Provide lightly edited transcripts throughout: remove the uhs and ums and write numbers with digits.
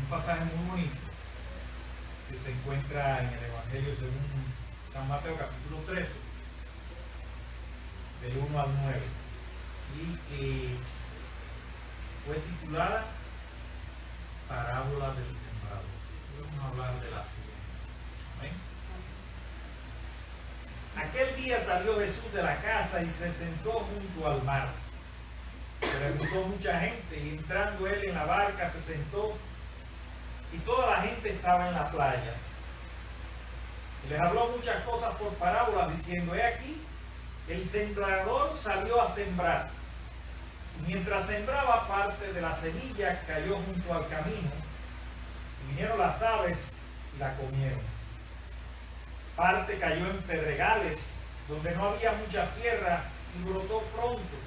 un pasaje muy bonito que se encuentra en el Evangelio según San Mateo capítulo 13, del 1 al 9, y que fue titulada Parábola del Sembrado. Vamos a hablar de la siguiente. ¿Amén? Aquel día salió Jesús de la casa y se sentó junto al mar. Se le juntó mucha gente y entrando él en la barca se sentó y toda la gente estaba en la playa. Y les habló muchas cosas por parábolas diciendo: he aquí, el sembrador salió a sembrar. Y mientras sembraba, parte de la semilla cayó junto al camino y vinieron las aves y la comieron. Parte cayó en pedregales donde no había mucha tierra y brotó pronto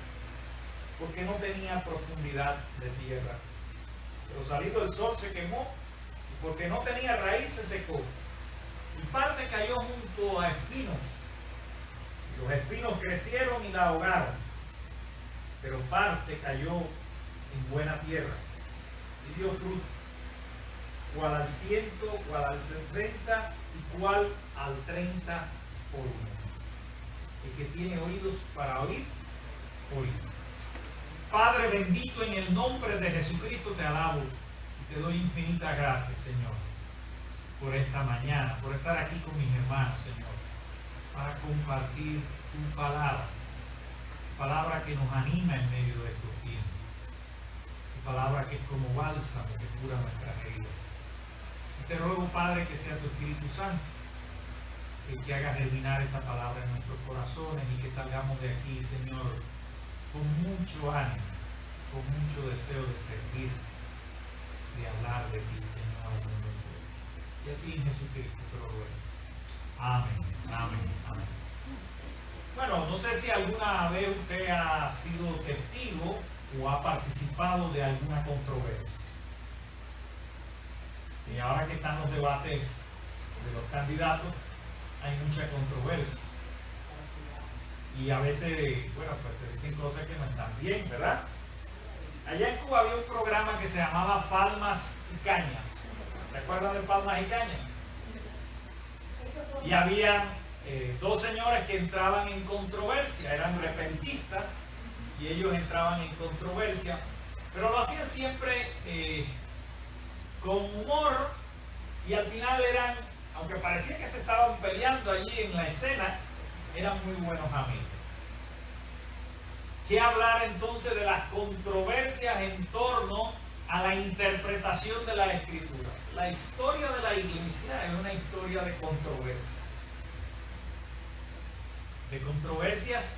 porque no tenía profundidad de tierra. Pero salido el sol se quemó y porque no tenía raíz se secó. Y parte cayó junto a espinos y los espinos crecieron y la ahogaron. Pero parte cayó en buena tierra y dio fruto, cual al 100, cual al 60 y cual al 30 por uno. El que tiene oídos para oír, oír. Padre bendito, en el nombre de Jesucristo te alabo y te doy infinitas gracias, Señor, por esta mañana, por estar aquí con mis hermanos, Señor, para compartir tu palabra que nos anima en medio de estos tiempos, tu palabra que es como bálsamo que cura nuestras heridas. Y te ruego, Padre, que sea tu Espíritu Santo el que haga germinar esa palabra en nuestros corazones y que salgamos de aquí, Señor, con mucho ánimo, con mucho deseo de servir, de hablar de ti, Señor. Y así en Jesucristo te lo ruego. Amén, amén, amén. Bueno, no sé si alguna vez usted ha sido testigo o ha participado de alguna controversia. Y ahora que están los debates de los candidatos, hay mucha controversia. Y a veces, bueno, pues se dicen cosas que no están bien, ¿verdad? Allá en Cuba había un programa que se llamaba Palmas y Cañas. ¿Recuerdan de Palmas y Cañas? Y había dos señores que entraban en controversia, eran repentistas, y ellos entraban en controversia, pero lo hacían siempre con humor, y al final eran, aunque parecía que se estaban peleando allí en la escena, eran muy buenos amigos. ¿Qué hablar entonces de las controversias en torno a la interpretación de la Escritura? La historia de la iglesia es una historia de controversias. De controversias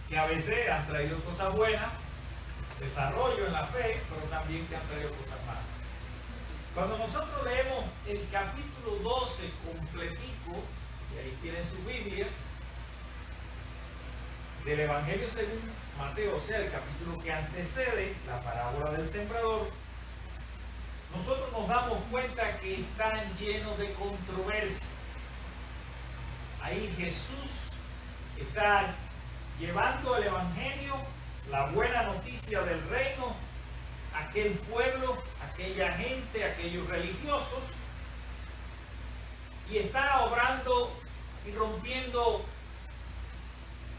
que a veces han traído cosas buenas, desarrollo en la fe, pero también que han traído cosas malas. Cuando nosotros leemos el capítulo 12 completico, y ahí tienen su Biblia, del Evangelio según Mateo, o sea, el capítulo que antecede la parábola del sembrador, nosotros nos damos cuenta que están llenos de controversia. Ahí Jesús está llevando el Evangelio, la buena noticia del reino, a aquel pueblo, aquella gente, aquellos religiosos, y está obrando y rompiendo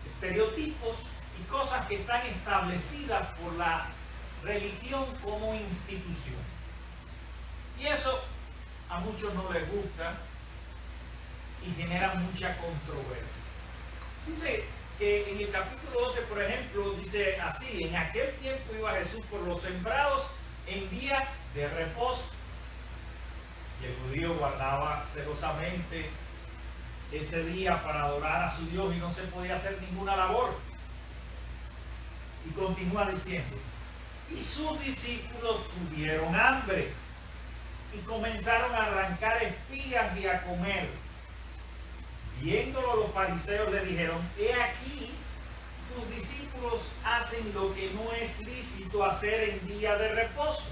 estereotipos y cosas que están establecidas por la religión como institución. Y eso a muchos no les gusta y genera mucha controversia. Dice que en el capítulo 12, por ejemplo, dice así: en aquel tiempo iba Jesús por los sembrados en día de reposo. Y el judío guardaba celosamente ese día para adorar a su Dios y no se podía hacer ninguna labor. Y continúa diciendo: y sus discípulos tuvieron hambre y comenzaron a arrancar espigas y a comer. Viéndolo los fariseos le dijeron: he aquí, tus discípulos hacen lo que no es lícito hacer en día de reposo.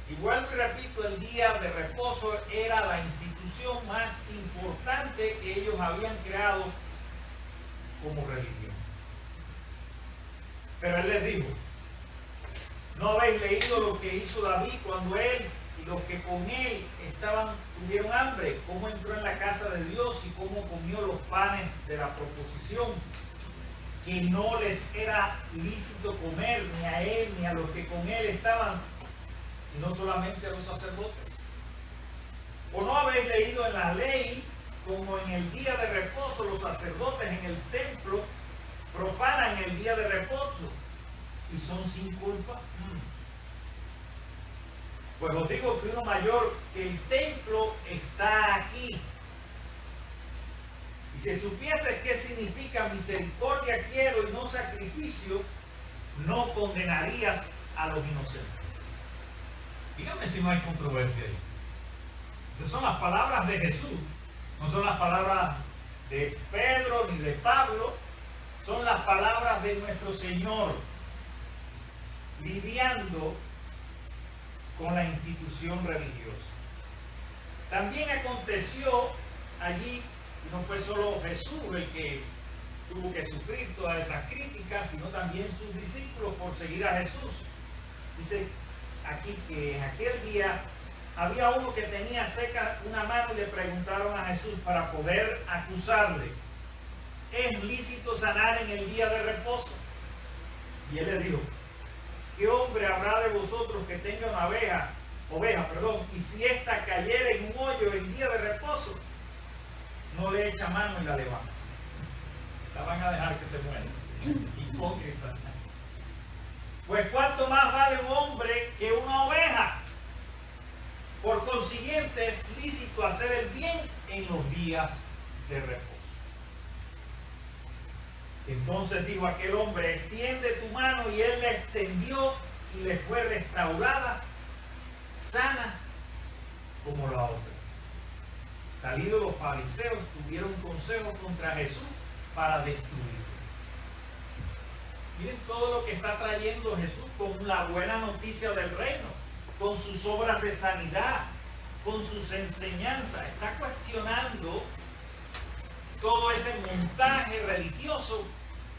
Y vuelvo y repito, el día de reposo era la institución más importante que ellos habían creado como religión. Pero él les dijo: ¿no habéis leído lo que hizo David cuando él y los que con él tuvieron hambre, cómo entró en la casa de Dios y cómo comió los panes de la proposición, que no les era lícito comer ni a él ni a los que con él estaban, sino solamente a los sacerdotes. ¿O no habéis leído en la ley como en el día de reposo los sacerdotes en el templo profanan el día de reposo y son sin culpa? Pues os digo que uno mayor que el templo está aquí. Y si supieses qué significa misericordia quiero y no sacrificio, no condenarías a los inocentes. Dígame si no hay controversia ahí. Esas son las palabras de Jesús, no son las palabras de Pedro ni de Pablo, son las palabras de nuestro Señor, lidiando con la institución religiosa. También aconteció allí, no fue solo Jesús el que tuvo que sufrir todas esas críticas, sino también sus discípulos por seguir a Jesús. Dice aquí que en aquel día había uno que tenía seca una mano y le preguntaron a Jesús para poder acusarle: ¿es lícito sanar en el día de reposo? Y él le dijo: ¿qué hombre habrá de vosotros que tenga una oveja, y si ésta cayera en un hoyo en día de reposo, no le echa mano y la levanta? La van a dejar que se muera. Hipócrita. Pues cuánto más vale un hombre que una oveja. Por consiguiente es lícito hacer el bien en los días de reposo. Entonces dijo aquel hombre: extiende tu mano, y él la extendió y le fue restaurada, sana como la otra. Salidos los fariseos, tuvieron consejo contra Jesús para destruirlo. Miren todo lo que está trayendo Jesús con la buena noticia del reino, con sus obras de sanidad, con sus enseñanzas. Está cuestionando todo ese montaje religioso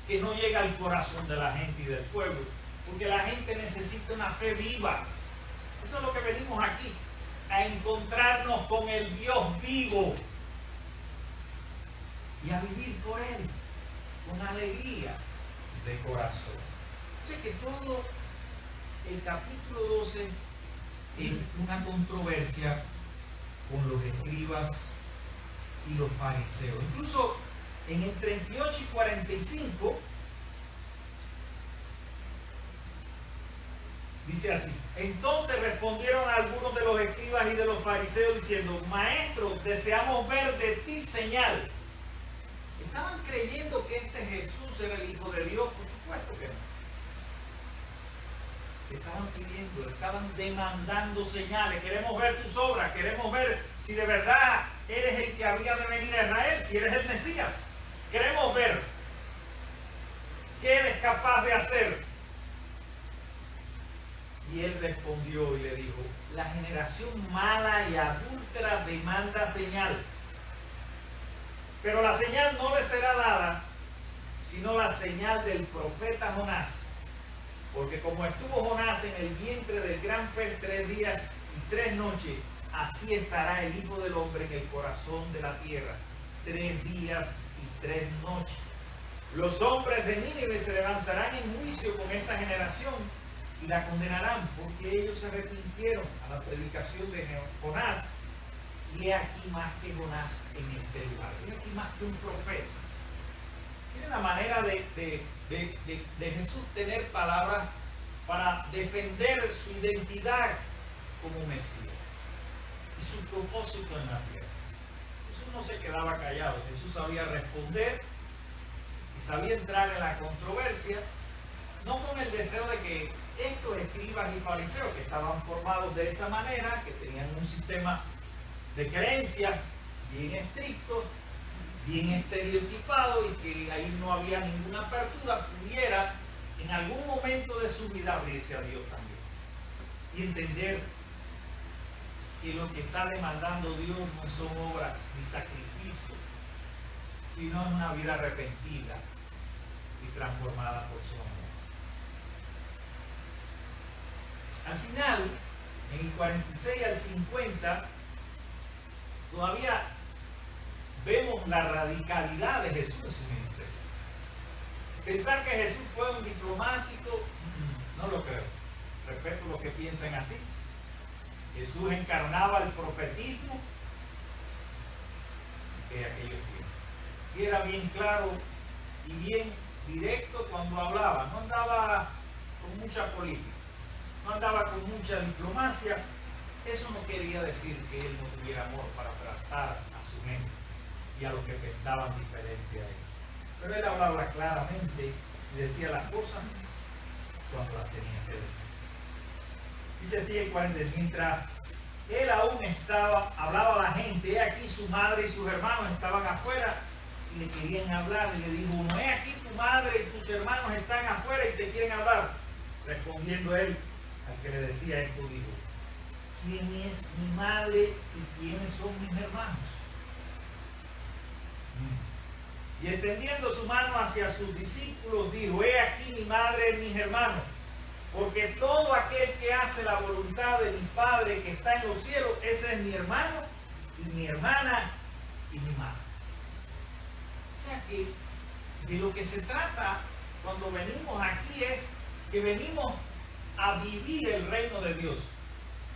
que no llega al corazón de la gente y del pueblo, porque la gente necesita una fe viva. Eso es lo que venimos aquí, a encontrarnos con el Dios vivo y a vivir por Él con alegría de corazón. Sé que todo el capítulo 12 es una controversia con los escribas y los fariseos. Incluso en el 38 y 45 dice así: entonces respondieron algunos de los escribas y de los fariseos diciendo: maestro, deseamos ver de ti señal. ¿Estaban creyendo que este Jesús era el Hijo de Dios? Por supuesto que no. Estaban pidiendo, estaban demandando señales. Queremos ver tus obras, queremos ver si de verdad eres el que habría de venir a Israel, si eres el Mesías. Queremos ver qué eres capaz de hacer. Y él respondió y le dijo: la generación mala y adúltera demanda señal, pero la señal no le será dada sino la señal del profeta Jonás. Porque como estuvo Jonás en el vientre del gran pez 3 días y 3 noches, así estará el Hijo del Hombre en el corazón de la tierra 3 días y 3 noches. Los hombres de Nínive se levantarán en juicio con esta generación y la condenarán, porque ellos se arrepintieron a la predicación de Jonás. Y he aquí más que Jonás en este lugar. He aquí más que un profeta. Tiene la manera de Jesús tener palabras para defender su identidad como Mesías y su propósito en la tierra. Jesús no se quedaba callado. Jesús sabía responder y sabía entrar en la controversia, no con el deseo de que estos escribas y fariseos, que estaban formados de esa manera, que tenían un sistema de creencias bien estricto, bien estereotipado, y que ahí no había ninguna apertura, pudiera en algún momento de su vida abrirse a Dios también y entender que lo que está demandando Dios no son obras ni sacrificios, sino una vida arrepentida y transformada por su amor. Al final, en el 46 al 50, todavía vemos la radicalidad de Jesús en su ministerio. Pensar que Jesús fue un diplomático, no lo creo. Respeto a los que piensan así. Jesús encarnaba el profetismo de aquellos tiempos. Y era bien claro y bien directo cuando hablaba. No andaba con mucha política, no andaba con mucha diplomacia. Eso no quería decir que él no tuviera amor para tratar a su gente y a los que pensaban diferente a él. Pero él hablaba claramente y decía las cosas cuando las tenía que decir. Dice así el 40, mientras él aún hablaba a la gente, he aquí su madre y sus hermanos estaban afuera y le querían hablar. Y le dijo uno, he aquí tu madre y tus hermanos están afuera y te quieren hablar. Respondiendo él al que le decía esto, dijo, ¿quién es mi madre y quiénes son mis hermanos? Y extendiendo su mano hacia sus discípulos, dijo, he aquí mi madre y mis hermanos, porque todo aquel que hace la voluntad de mi Padre que está en los cielos, ese es mi hermano y mi hermana y mi madre. O sea que de lo que se trata cuando venimos aquí es que venimos a vivir el reino de Dios,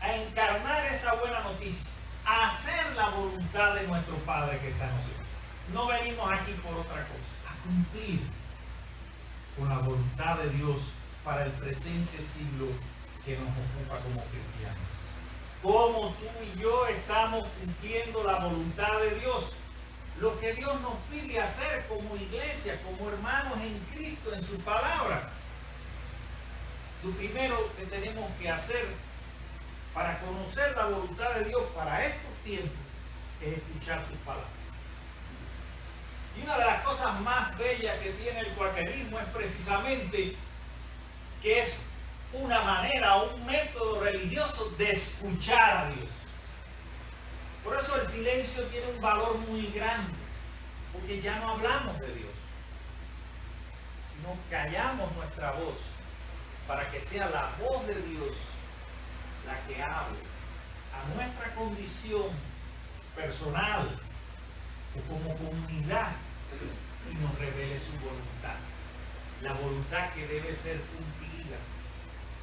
a encarnar esa buena noticia, a hacer la voluntad de nuestro Padre que está en los cielos. No venimos aquí por otra cosa, a cumplir con la voluntad de Dios para el presente siglo que nos ocupa como cristianos. Como tú y yo estamos cumpliendo la voluntad de Dios, lo que Dios nos pide hacer como iglesia, como hermanos en Cristo, en su palabra. Lo primero que tenemos que hacer para conocer la voluntad de Dios para estos tiempos es escuchar sus palabras. Y una de las cosas más bellas que tiene el cuaquerismo es precisamente que es una manera, un método religioso de escuchar a Dios. Por eso el silencio tiene un valor muy grande, porque ya no hablamos de Dios, sino callamos nuestra voz para que sea la voz de Dios la que hable a nuestra condición personal o como comunidad y nos revele su voluntad, la voluntad que debe ser cumplida,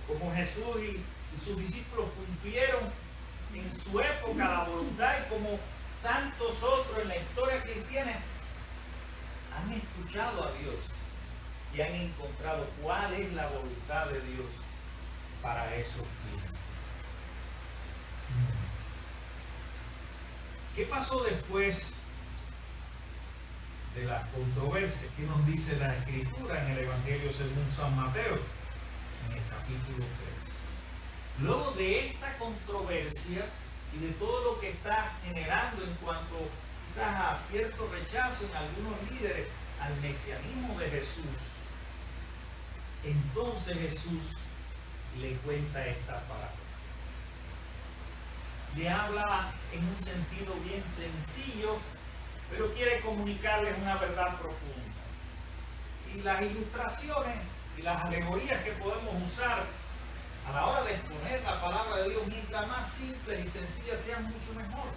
como Jesús y sus discípulos cumplieron en su época la voluntad, y como tantos otros en la historia cristiana han escuchado a Dios y han encontrado cuál es la voluntad de Dios para esos tiempos. ¿Qué pasó después de la controversia? ¿Qué nos dice la Escritura en el Evangelio según San Mateo, en el capítulo 3? Luego de esta controversia y de todo lo que está generando en cuanto quizás a cierto rechazo en algunos líderes al mesianismo de Jesús, entonces Jesús le cuenta esta parábola. Le habla en un sentido bien sencillo, pero quiere comunicarles una verdad profunda. Y las ilustraciones y las alegorías que podemos usar a la hora de exponer la palabra de Dios, mientras más simples y sencillas sean, mucho mejor.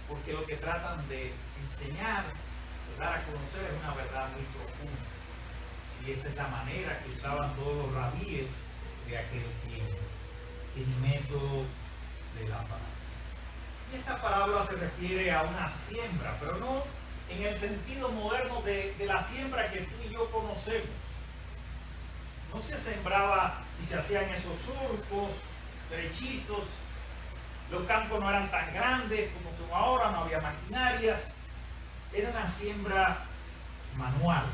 Porque lo que tratan de enseñar, de dar a conocer, es una verdad muy profunda. Y esa es la manera que usaban todos los rabíes de aquel tiempo, el método de la palabra. Y esta parábola se refiere a una siembra, pero no en el sentido moderno de la siembra que tú y yo conocemos. No se sembraba y se hacían esos surcos derechitos, los campos no eran tan grandes como son ahora, no había maquinarias, era una siembra manual.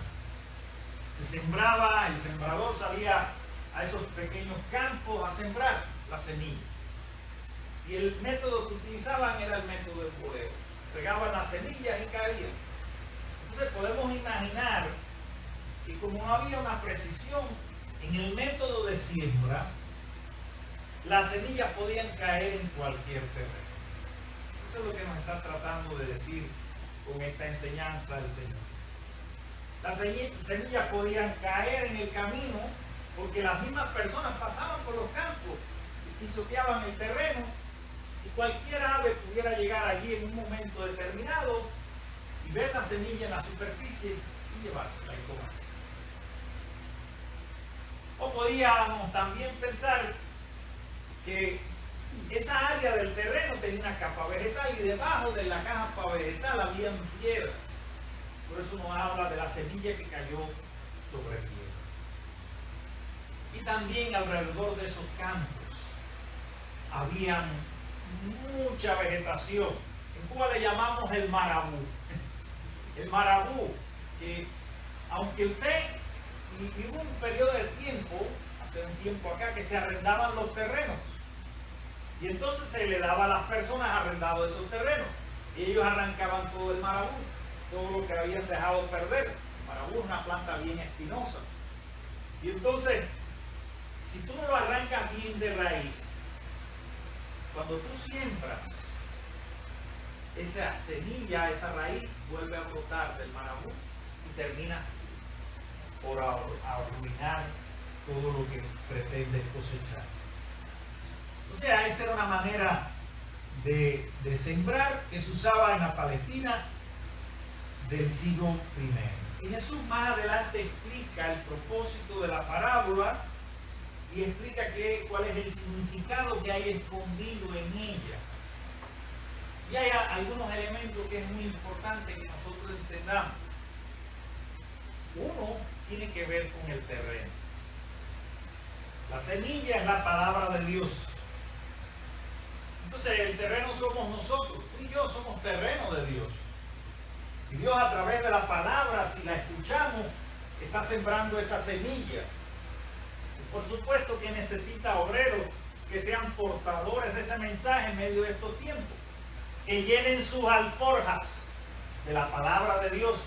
Se sembraba, el sembrador salía a esos pequeños campos a sembrar la semilla. Y el método que utilizaban era el método del podeo. Regaban las semillas y caían. Entonces podemos imaginar que como no había una precisión en el método de siembra, las semillas podían caer en cualquier terreno. Eso es lo que nos está tratando de decir con esta enseñanza del Señor. Las semillas podían caer en el camino porque las mismas personas pasaban por los campos pisoteaban el terreno y cualquier ave pudiera llegar allí en un momento determinado y ver la semilla en la superficie y llevársela y comerse. O podíamos también pensar que esa área del terreno tenía una capa vegetal y debajo de la capa vegetal habían piedras. Por eso nos habla de la semilla que cayó sobre piedra. Y también alrededor de esos campos había mucha vegetación. En Cuba le llamamos el marabú. El marabú, que aunque usted, y hubo un periodo de tiempo, hace un tiempo acá, que se arrendaban los terrenos. Y entonces se le daba a las personas arrendados esos terrenos. Y ellos arrancaban todo el marabú, todo lo que habían dejado perder. El marabú es una planta bien espinosa. Y entonces, si tú no lo arrancas bien de raíz, cuando tú siembras, esa semilla, esa raíz, vuelve a brotar del marabú y termina por arruinar todo lo que pretende cosechar. O sea, esta era una manera de sembrar que se usaba en la Palestina del siglo I. Y Jesús más adelante explica el propósito de la parábola y explica cuál es el significado que hay escondido en ella. Y hay algunos elementos que es muy importante que nosotros entendamos. Uno tiene que ver con el terreno. La semilla es la palabra de Dios. Entonces el terreno somos nosotros, tú y yo somos terreno de Dios. Y Dios a través de la palabra, si la escuchamos, está sembrando esa semilla. Y por supuesto que necesita obreros que sean portadores de ese mensaje en medio de estos tiempos. Que llenen sus alforjas de la palabra de Dios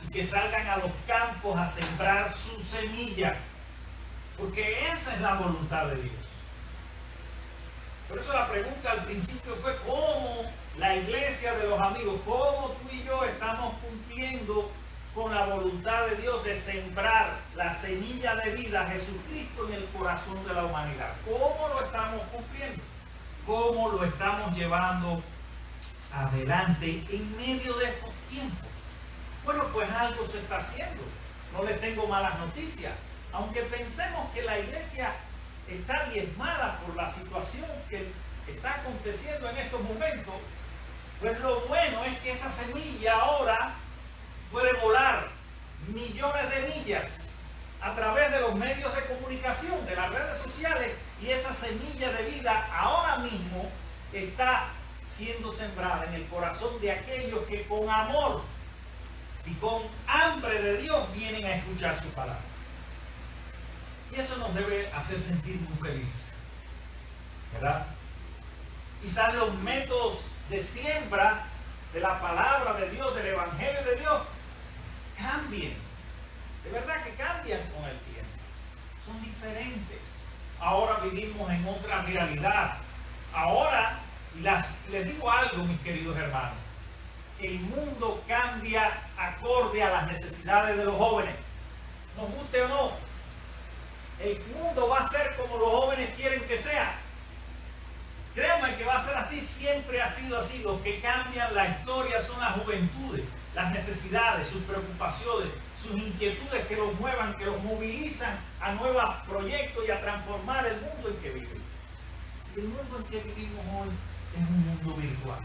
y que salgan a los campos a sembrar su semilla. Porque esa es la voluntad de Dios. Por eso la pregunta al principio fue cómo la iglesia de los amigos, cómo tú y yo estamos cumpliendo con la voluntad de Dios de sembrar la semilla de vida a Jesucristo en el corazón de la humanidad. ¿Cómo lo estamos cumpliendo? ¿Cómo lo estamos llevando adelante en medio de estos tiempos? Bueno, pues algo se está haciendo. No les tengo malas noticias. Aunque pensemos que la iglesia está diezmada por la situación que está aconteciendo en estos momentos, pues lo bueno es que esa semilla ahora puede volar millones de millas a través de los medios de comunicación, de las redes sociales, y esa semilla de vida ahora mismo está siendo sembrada en el corazón de aquellos que con amor y con hambre de Dios vienen a escuchar su palabra. Y eso nos debe hacer sentir muy felices, ¿verdad? Quizás los métodos de siembra de la palabra de Dios, del evangelio de Dios, cambien. De verdad que cambian con el tiempo. Son diferentes. Ahora vivimos en otra realidad. Ahora, les digo algo, mis queridos hermanos. El mundo cambia acorde a las necesidades de los jóvenes. Nos guste o no. El mundo va a ser como los jóvenes quieren que sea. Créanme que va a ser así, siempre ha sido así. Los que cambian la historia son las juventudes, las necesidades, sus preocupaciones, sus inquietudes que los muevan, que los movilizan a nuevos proyectos y a transformar el mundo en que vivimos. Y el mundo en que vivimos hoy es un mundo virtual.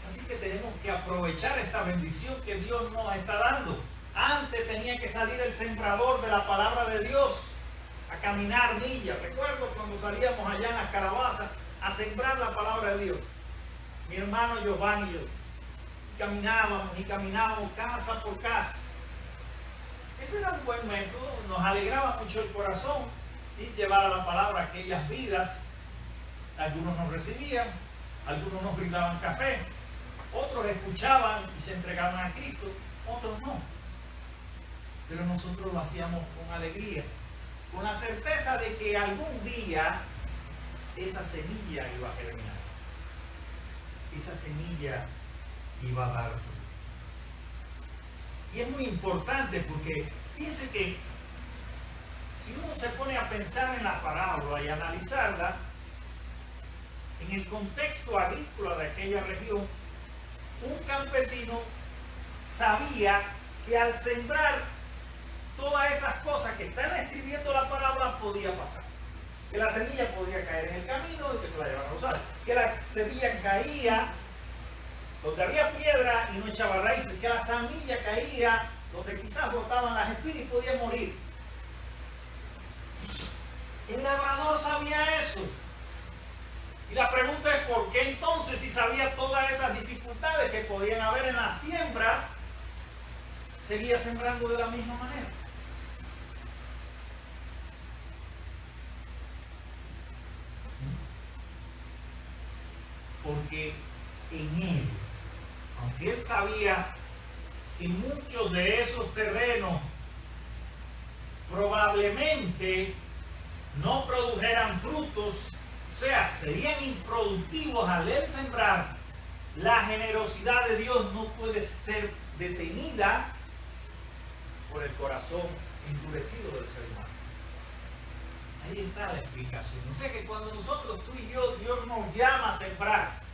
Así que tenemos que aprovechar esta bendición que Dios nos está dando. Antes tenía que salir el sembrador de la palabra de Dios a caminar millas. Recuerdo cuando salíamos allá en las calabazas a sembrar la palabra de Dios. Mi hermano Giovanni y yo caminábamos casa por casa. Ese era un buen método, nos alegraba mucho el corazón y llevar la palabra a aquellas vidas. Algunos nos recibían, algunos nos brindaban café, otros escuchaban y se entregaban a Cristo, otros no. Pero nosotros lo hacíamos con alegría, con la certeza de que algún día esa semilla iba a germinar. Esa semilla iba a dar fruto. Y es muy importante porque piense que si uno se pone a pensar en la parábola y analizarla, en el contexto agrícola de aquella región, un campesino sabía que al sembrar todas esas cosas que están escribiendo la parábola podía pasar. Que la semilla podía caer en el camino y que se la llevaran a usar. Que la semilla caía donde había piedra y no echaba raíces. Que la semilla caía donde quizás brotaban las espinas y podía morir. El labrador sabía eso. Y la pregunta es ¿por qué entonces, si sabía todas esas dificultades que podían haber en la siembra, seguía sembrando de la misma manera? Porque en él, aunque él sabía que muchos de esos terrenos probablemente no produjeran frutos, o sea, serían improductivos al él sembrar, la generosidad de Dios no puede ser detenida por el corazón endurecido del ser humano. Ahí está la explicación. O sea que cuando nosotros, tú y yo, Dios nos llama a sembrar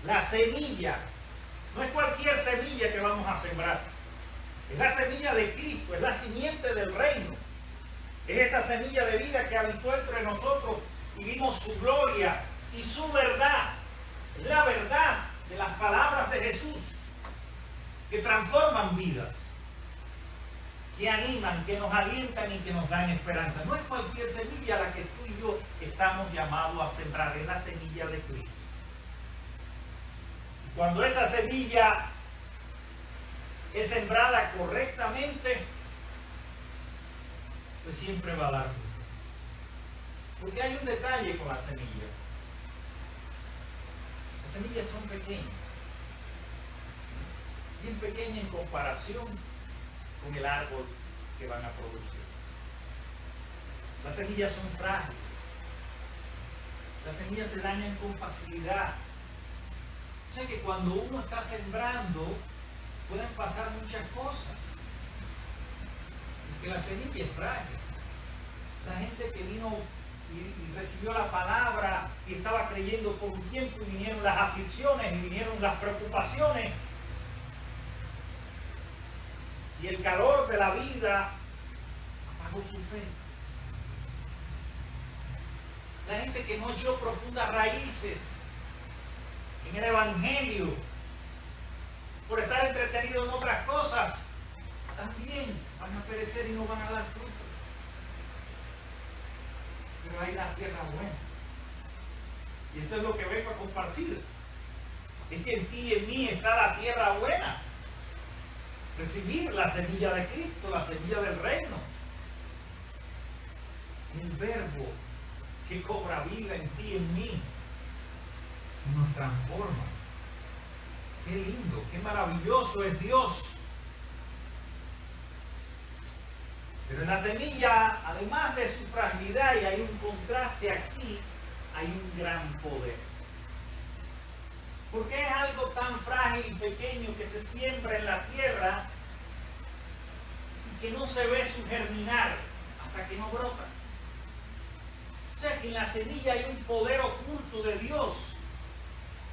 la semilla, no es cualquier semilla que vamos a sembrar, es la semilla de Cristo, es la simiente del reino, es esa semilla de vida que habitó entre nosotros y vimos su gloria y su verdad, es la verdad de las palabras de Jesús que transforman vidas, que animan, que nos alientan y que nos dan esperanza. No es cualquier semilla la que tú y yo estamos llamados a sembrar, es la semilla de Cristo. Y cuando esa semilla es sembrada correctamente, pues siempre va a dar fruto. Porque hay un detalle con la semilla. Las semillas son pequeñas, bien pequeñas en comparación con el árbol que van a producir. Las semillas son frágiles. Las semillas se dañan con facilidad. O sea que cuando uno está sembrando, pueden pasar muchas cosas. Porque la semilla es frágil. La gente que vino y recibió la palabra y estaba creyendo por un tiempo y vinieron las aflicciones y vinieron las preocupaciones. Y el calor de la vida apagó su fe. La gente que no echó profundas raíces en el Evangelio, por estar entretenido en otras cosas, también van a perecer y no van a dar fruto. Pero hay la tierra buena. Y eso es lo que vengo a compartir. Es que en ti y en mí está la tierra buena. Recibir la semilla de Cristo, la semilla del reino. El verbo que cobra vida en ti y en mí nos transforma. Qué lindo, qué maravilloso es Dios. Pero en la semilla, además de su fragilidad, y hay un contraste aquí, hay un gran poder. Porque es algo tan frágil y pequeño que se siembra en la tierra y que no se ve su germinar hasta que no brota. O sea que en la semilla hay un poder oculto de Dios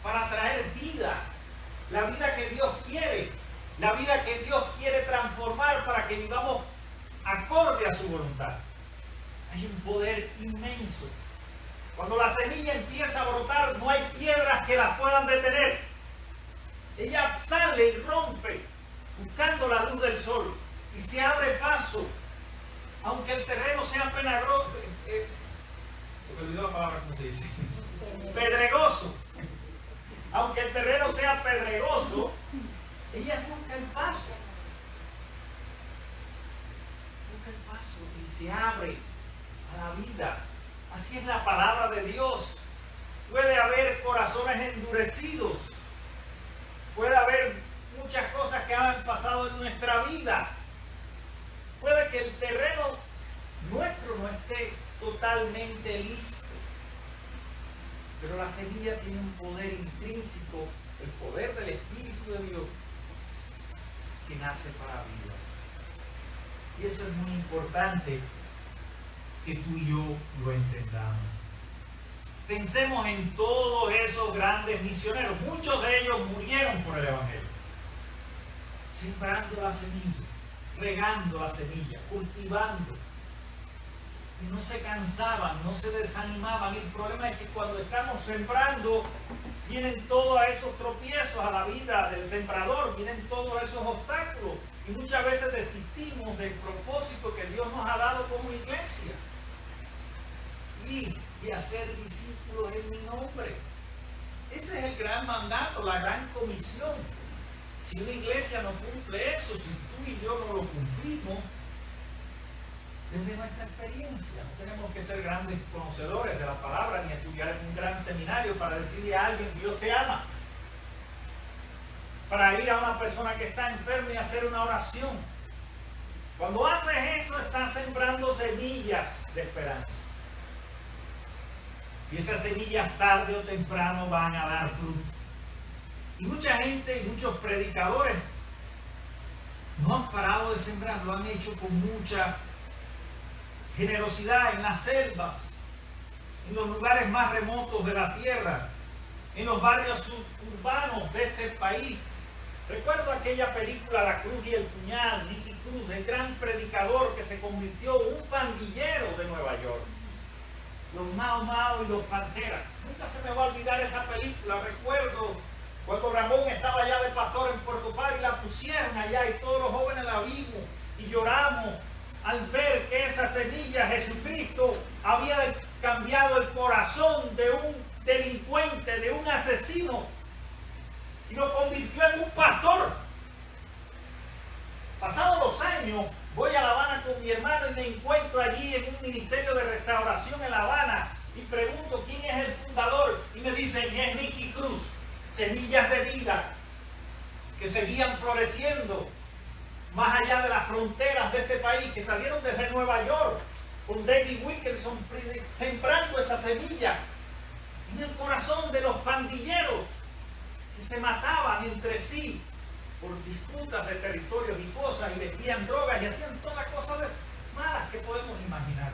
para traer vida, la vida que Dios quiere, la vida que Dios quiere transformar para que vivamos acorde a su voluntad. Hay un poder inmenso. Cuando la semilla empieza a brotar, no hay piedras que la puedan detener. Ella sale y rompe, buscando la luz del sol, y se abre paso, aunque el terreno sea penagroso. Se me olvidó la palabra, ¿cómo se dice? Pedregoso. Aunque el terreno sea pedregoso, ella busca el paso. Busca el paso y se abre a la vida. Así es la palabra de Dios. Puede haber corazones endurecidos. Puede haber muchas cosas que han pasado en nuestra vida. Puede que el terreno nuestro no esté totalmente listo. Pero la semilla tiene un poder intrínseco, el poder del Espíritu de Dios, que nace para vida. Y eso es muy importante que tú y yo lo entendamos. Pensemos en todos esos grandes misioneros. Muchos de ellos murieron por el Evangelio. Sembrando la semilla, regando la semilla, cultivando. Y no se cansaban, no se desanimaban. Y el problema es que cuando estamos sembrando, vienen todos esos tropiezos a la vida del sembrador, vienen todos esos obstáculos. Y muchas veces desistimos del propósito que Dios nos ha dado como iglesia. Y hacer discípulos en mi nombre. Ese es el gran mandato, la gran comisión. Si una iglesia no cumple eso, si tú y yo no lo cumplimos, desde nuestra experiencia, no tenemos que ser grandes conocedores de la palabra ni estudiar en un gran seminario para decirle a alguien Dios te ama. Para ir a una persona que está enferma y hacer una oración. Cuando haces eso, estás sembrando semillas de esperanza. Y esas semillas tarde o temprano van a dar frutos. Y mucha gente y muchos predicadores no han parado de sembrar, lo han hecho con mucha generosidad en las selvas, en los lugares más remotos de la tierra, en los barrios suburbanos de este país. Recuerdo aquella película La Cruz y el Puñal, Nicky Cruz, el gran predicador que se convirtió en un pandillero de Nueva York. Los Mao Mao y los Panteras. Nunca se me va a olvidar esa película. Recuerdo cuando Ramón estaba allá de pastor en Puerto Padre y la pusieron allá y todos los jóvenes la vimos y lloramos al ver que esa semilla, Jesucristo, había cambiado el corazón de un delincuente, de un asesino, y lo convirtió en un pastor. Pasados los años, voy a La Habana con mi hermano y me encuentro allí en un ministerio de restauración en La Habana y pregunto quién es el fundador y me dicen es Nicky Cruz. Semillas de vida que seguían floreciendo más allá de las fronteras de este país, que salieron desde Nueva York con David Wilkerson sembrando esa semilla en el corazón de los pandilleros que se mataban entre sí por disputas de territorios y cosas, y vendían drogas y hacían todas las cosas malas que podemos imaginar.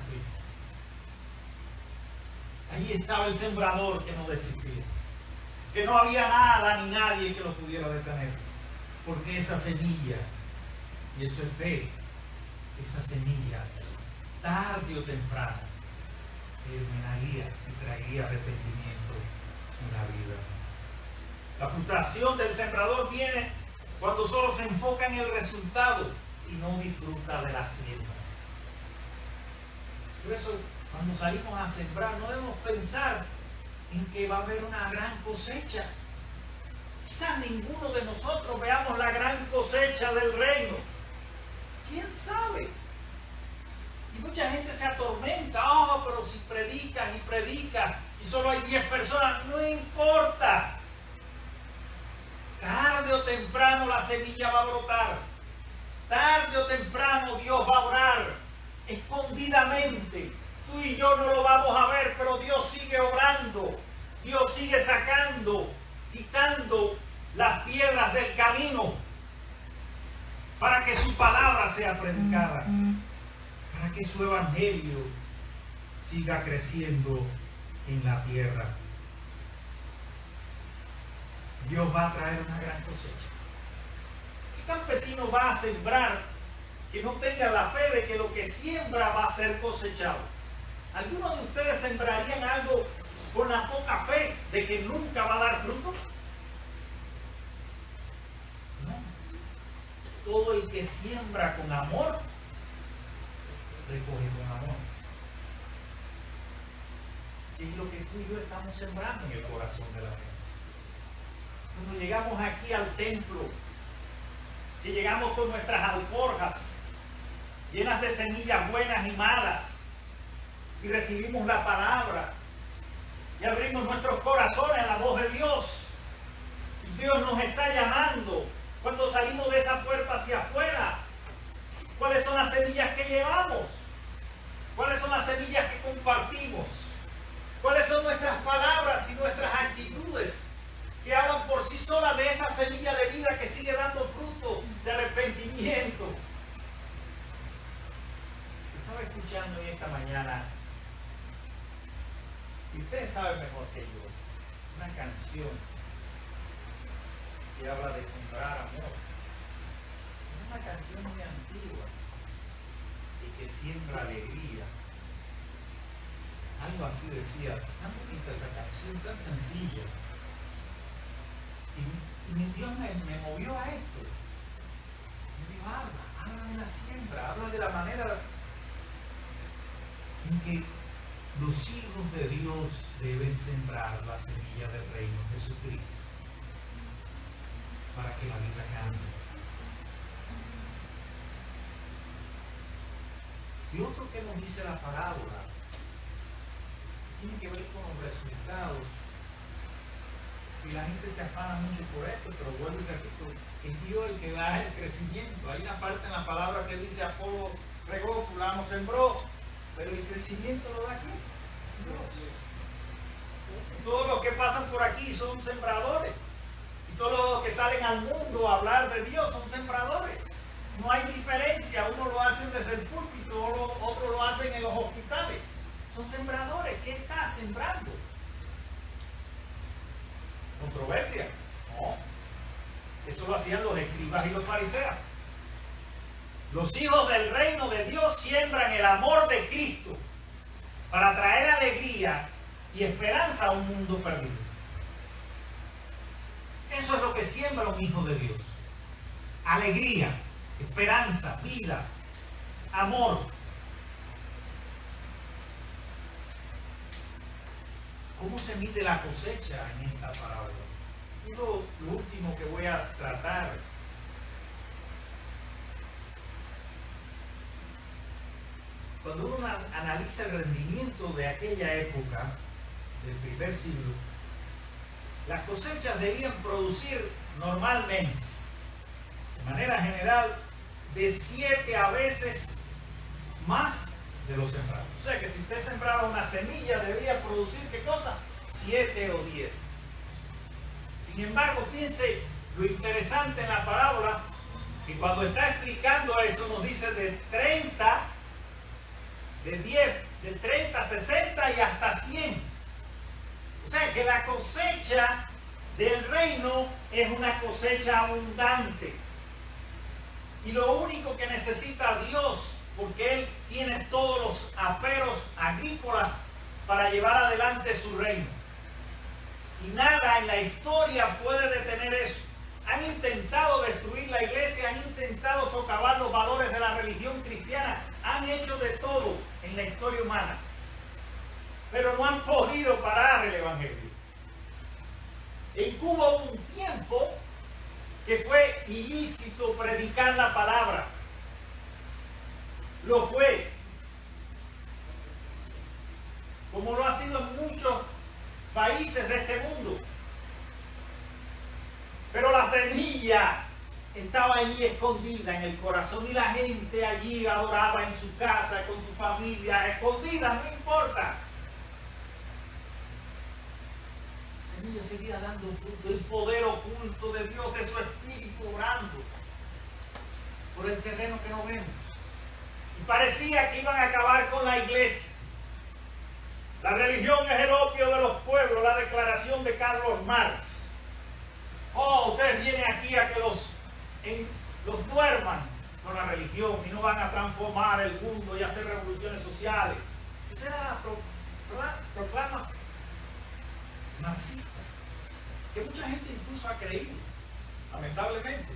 Allí estaba el sembrador que no desistía, que no había nada ni nadie que lo pudiera detener, porque esa semilla, y eso es fe, esa semilla, tarde o temprano, germinaría y traería arrepentimiento en la vida. La frustración del sembrador viene cuando solo se enfoca en el resultado y no disfruta de la siembra. Por eso, cuando salimos a sembrar, no debemos pensar en que va a haber una gran cosecha. Quizás ninguno de nosotros veamos la gran cosecha del reino. ¿Quién sabe? Y mucha gente se atormenta. Oh, pero si predicas y predicas y solo hay 10 personas, no importa. Tarde o temprano la semilla va a brotar. Tarde o temprano Dios va a obrar escondidamente. Tú y yo no lo vamos a ver, pero Dios sigue obrando. Dios sigue sacando, quitando las piedras del camino para que su palabra sea predicada, para que su evangelio siga creciendo en la tierra. Dios va a traer una gran cosecha. ¿Qué campesino va a sembrar que no tenga la fe de que lo que siembra va a ser cosechado? ¿Algunos de ustedes sembrarían algo con la poca fe de que nunca va a dar fruto? No. Todo el que siembra con amor, recoge con amor. ¿Qué es lo que tú y yo estamos sembrando en el corazón de la gente? Cuando llegamos aquí al templo, que llegamos con nuestras alforjas llenas de semillas buenas y malas, y recibimos la palabra, y abrimos nuestros corazones a la voz de Dios, y Dios nos está llamando. Cuando salimos de esa puerta hacia afuera, ¿cuáles son las semillas que llevamos? ¿Cuáles son las semillas que compartimos? ¿Cuáles son nuestras palabras y nuestras actitudes que hablan por sí solas de esa semilla de vida que sigue dando fruto de arrepentimiento? Y usted sabe mejor que yo, una canción que habla de sembrar amor. Es una canción muy antigua y que siembra alegría. Algo así decía, tan bonita esa canción, tan sencilla. Y mi Dios me movió a esto. Me dijo, habla de la siembra, habla de la manera en que los hijos de Dios deben sembrar la semilla del reino de Jesucristo para que la vida cambie. Y otro que nos dice la parábola tiene que ver con los resultados. Y la gente se afana mucho por esto, pero vuelvo y repito, es Dios el que da el crecimiento. Hay una parte en la palabra que dice Apolo regó, fulano sembró, pero el crecimiento lo da aquí, Dios. Todos los que pasan por aquí son sembradores. Y todos los que salen al mundo a hablar de Dios son sembradores. No hay diferencia, uno lo hace desde el púlpito, otro lo hacen en los hospitales. Son sembradores. ¿Qué está sembrando? ¿Controversia? No. Eso lo hacían los escribas y los fariseos. Los hijos del reino de Dios siembran el amor de Cristo para traer alegría y esperanza a un mundo perdido. Eso es lo que siembra un hijo de Dios. Alegría, esperanza, vida, amor. ¿Cómo se mide la cosecha en esta parábola? Y lo último que voy a tratar. Cuando uno analiza el rendimiento de aquella época, del primer siglo, las cosechas debían producir normalmente, de manera general, de 7 a veces más de lo sembrado. O sea que si usted sembraba una semilla, debía producir, ¿qué cosa? 7 o 10. Sin embargo, fíjense lo interesante en la parábola, que cuando está explicando eso nos dice de 30, de 10, de 30, 60 y hasta 100. O sea que la cosecha del reino es una cosecha abundante. Y lo único que necesita Dios, porque Él tiene todos los aperos agrícolas para llevar adelante su reino. Y nada en la historia puede detener eso. Han intentado destruir la iglesia, han intentado socavar los valores de la religión cristiana, han hecho de todo en la historia humana, pero no han podido parar el evangelio. En Cuba hubo un tiempo que fue ilícito predicar la palabra. Lo fue, como lo ha sido en muchos países de este mundo. Pero la semilla estaba allí escondida en el corazón y la gente allí adoraba en su casa, con su familia, escondida, no importa. La semilla seguía dando fruto, el poder oculto de Dios, de su espíritu orando por el terreno que no vemos. Y parecía que iban a acabar con la iglesia. La religión es el opio de los pueblos, la declaración de Carlos Marx. Oh, ustedes vienen aquí a que los duerman con la religión y no van a transformar el mundo y hacer revoluciones sociales. Esa era la proclama marxista, que mucha gente incluso ha creído, lamentablemente,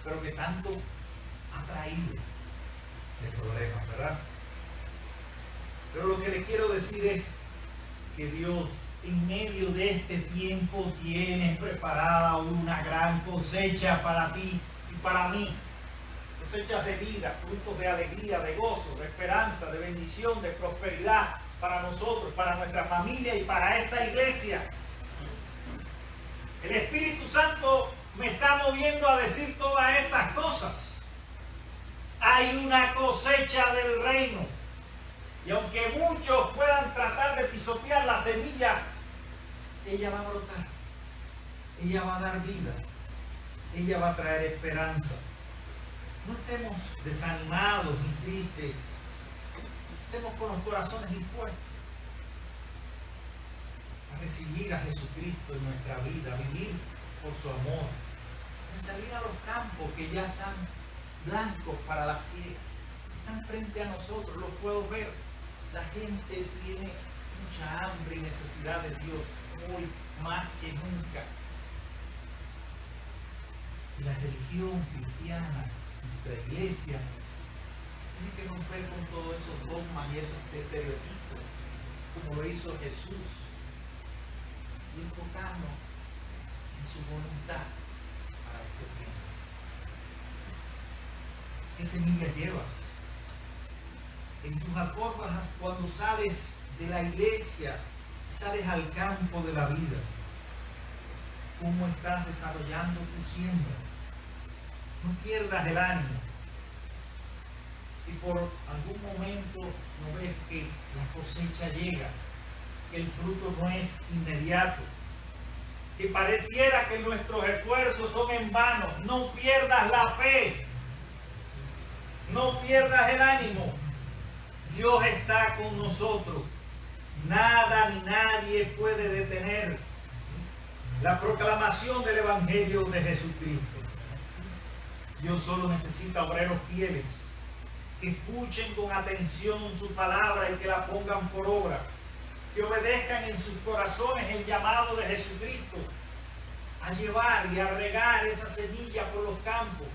pero que tanto ha traído de problemas, ¿verdad? Pero lo que les quiero decir es que Dios en medio de este tiempo tiene preparada una gran cosecha para ti y para mí. Cosechas de vida, frutos de alegría, de gozo, de esperanza, de bendición, de prosperidad para nosotros, para nuestra familia y para esta iglesia. El Espíritu Santo me está moviendo a decir todas estas cosas. Hay una cosecha del reino. Y aunque muchos puedan tratar de pisotear la semilla, ella va a brotar. Ella va a dar vida. Ella va a traer esperanza. No estemos desanimados ni tristes. Estemos con los corazones dispuestos. recibir a Jesucristo en nuestra vida, vivir por su amor, en salir a los campos que ya están blancos para la siega, están frente a nosotros, los puedo ver. La gente tiene mucha hambre y necesidad de Dios, hoy más que nunca. Y la religión cristiana, nuestra iglesia, tiene que romper con todos esos dogmas y esos estereotipos, como lo hizo Jesús, y enfocarnos en su voluntad para este tiempo. ¿Qué semilla llevas? En tus alforjas, cuando sales de la iglesia, sales al campo de la vida. ¿Cómo estás desarrollando tu siembra? No pierdas el ánimo. Si por algún momento no ves que la cosecha llega, que el fruto no es inmediato, que pareciera que nuestros esfuerzos son en vano, no pierdas la fe, no pierdas el ánimo. Dios está con nosotros. Nada ni nadie puede detener la proclamación del Evangelio de Jesucristo. Dios solo necesita obreros fieles que escuchen con atención su palabra y que la pongan por obra, que obedezcan en sus corazones el llamado de Jesucristo a llevar y a regar esa semilla por los campos,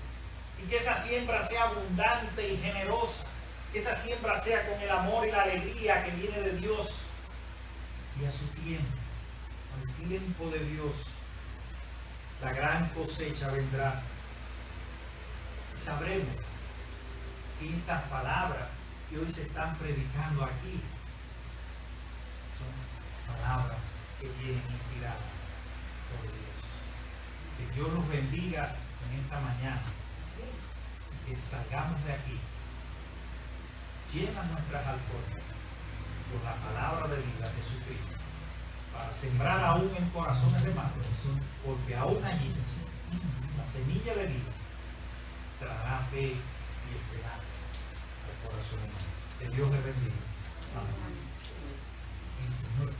y que esa siembra sea abundante y generosa, que esa siembra sea con el amor y la alegría que viene de Dios. Y a su tiempo, al tiempo de Dios, la gran cosecha vendrá. Y sabremos que estas palabras que hoy se están predicando aquí son palabras que vienen inspiradas por Dios. Que Dios los bendiga en esta mañana. Y que salgamos de aquí llenas nuestras alforjas por la palabra de vida de Jesucristo, para sembrar aún en corazones de madres, porque aún allí la semilla de vida traerá fe y esperanza al corazón humano. Que Dios le bendiga. Amén. El Señor